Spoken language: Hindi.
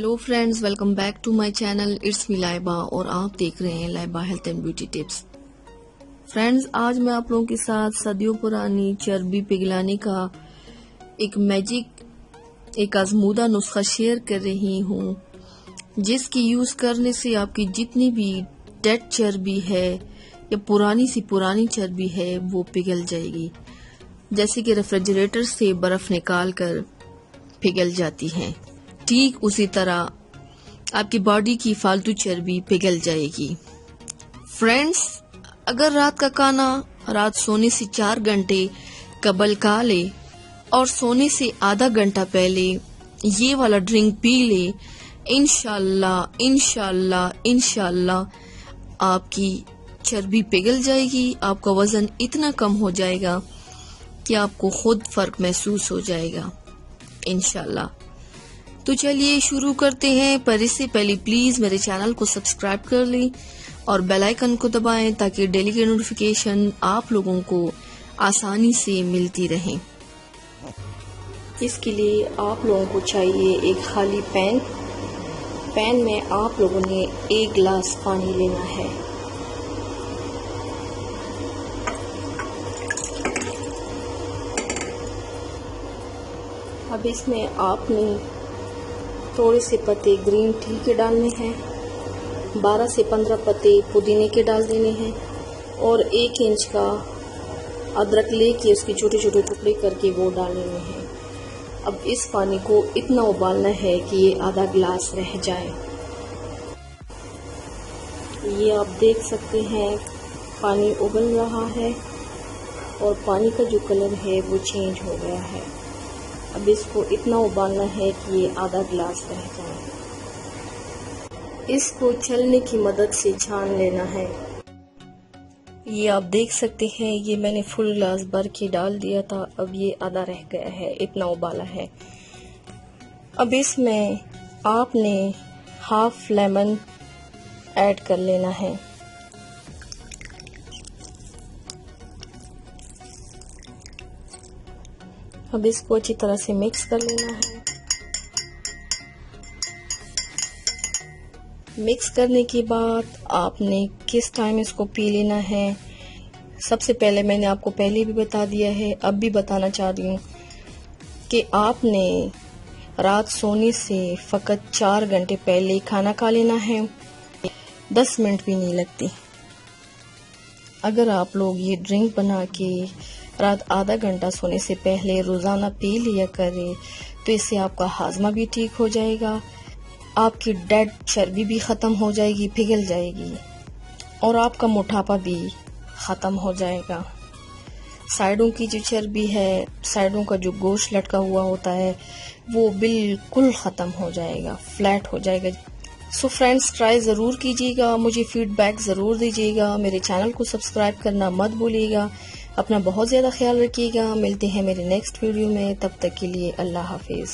Hello friends, welcome back to my channel. It's me Laiba और आप देख रहे हैं Laiba health and beauty tips. Friends, आज मैं आप लोगों के साथ सदियों पुरानी चर्बी पिघलाने का एक मैजिक, एक आजमूदा नुस्खा शेयर कर रही हूँ, जिसकी यूज करने से आपकी जितनी भी डेड चर्बी है या पुरानी सी पुरानी चर्बी है वो पिघल जाएगी, जैसे कि रेफ्रिजरेटर से बर्फ निकाल कर पिघल जाती है। ठीक उसी तरह आपकी बॉडी की फालतू चर्बी पिघल जाएगी। फ्रेंड्स, अगर रात का खाना रात सोने से 4 घंटे कबल खा ले और सोने से आधा घंटा पहले ये वाला ड्रिंक पी ले, इंशाल्लाह इंशाल्लाह इंशाल्लाह आपकी चर्बी पिघल जाएगी। आपका वजन इतना कम हो जाएगा कि आपको खुद फर्क महसूस हो जाएगा इंशाल्लाह। तो चलिए शुरू करते हैं, पर इससे पहले प्लीज मेरे चैनल को सब्सक्राइब कर लें और बेल आइकन को दबाएं ताकि डेली की नोटिफिकेशन आप लोगों को आसानी से मिलती रहे। इसके लिए आप लोगों को चाहिए एक खाली पैन में आप लोगों ने 1 गिलास पानी लेना है। अब इसमें आपने थोड़े से पत्ते ग्रीन टी के डालने हैं, 12 से 15 पत्ते पुदीने के डाल देने हैं और 1 इंच का अदरक लेके उसके छोटे छोटे टुकड़े करके वो डाल देने हैं। अब इस पानी को इतना उबालना है कि ये आधा गिलास रह जाए। ये आप देख सकते हैं पानी उबल रहा है और पानी का जो कलर है वो चेंज हो गया है। अब इसको इतना उबालना है कि ये आधा गिलास रह जाए। इसको छलनी की मदद से छान लेना है। ये आप देख सकते हैं, ये मैंने फुल गिलास भर के डाल दिया था, अब ये आधा रह गया है, इतना उबाला है। अब इसमें आपने हाफ लेमन ऐड कर लेना है। अब इसको अच्छी तरह से मिक्स कर लेना है। मिक्स करने के बाद आपने किस टाइम इसको पी लेना है, सबसे पहले मैंने आपको पहले भी बता दिया है, अब भी बताना चाह रही हूँ कि आपने रात सोने से फकत 4 घंटे पहले खाना खा लेना है। 10 मिनट भी नहीं लगती। अगर आप लोग ये ड्रिंक बना के रात आधा घंटा सोने से पहले रोजाना पी लिया करें तो इससे आपका हाजमा भी ठीक हो जाएगा, आपकी डेड चर्बी भी खत्म हो जाएगी, पिघल जाएगी और आपका मोटापा भी खत्म हो जाएगा। साइडों की जो चर्बी है, साइडों का जो गोश्त लटका हुआ होता है वो बिल्कुल खत्म हो जाएगा, फ्लैट हो जाएगा। सो फ्रेंड्स, ट्राई ज़रूर कीजिएगा, मुझे फीडबैक ज़रूर दीजिएगा, मेरे चैनल को सब्सक्राइब करना मत भूलिएगा। अपना बहुत ज़्यादा ख्याल रखिएगा। मिलते हैं मेरे नेक्स्ट वीडियो में, तब तक के लिए अल्लाह हाफिज़।